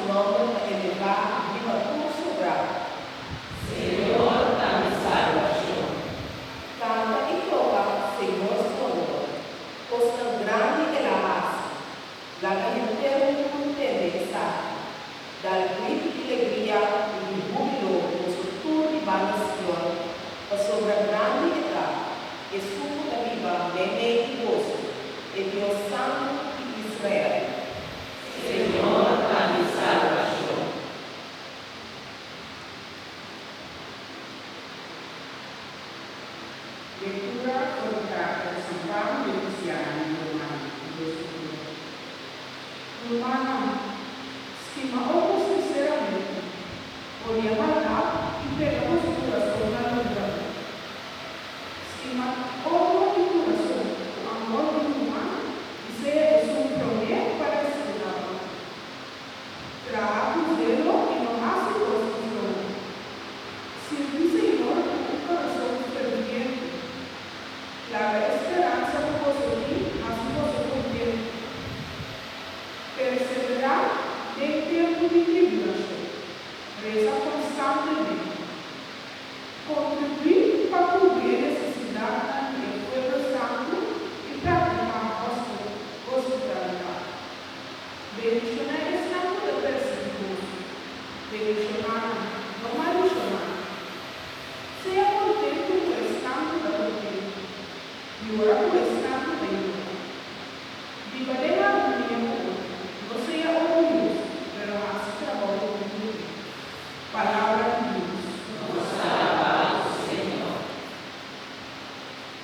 su nombre para elevar viva tu soberano. Senhor da minha salvação. Canta e toca, Senhor, su honor, pues tan grande que la hace, la gente con tempestad, dal grito de alegría y de júbilo con su tour de banición, a sobra grande edad, que supo la viva, meme y gozo, el Dios Santo de Israel. Senhor da minha salvação. Lettura colocata da San Paolo e Cristiani in Romani, Romana, stima opus sinceramente, volia maldad y pega posturas con la verdad. Stima odio y corazón, amor humano, y sea es un problema para estudiarlo. Trabajo zelo y no hace cosas buenas. Sirve Señor un corazón ferviente. La esperanza de vosotros, mas vosotros bien. Perseverar en tiempo de tribulación. Reza constantemente. Contribuir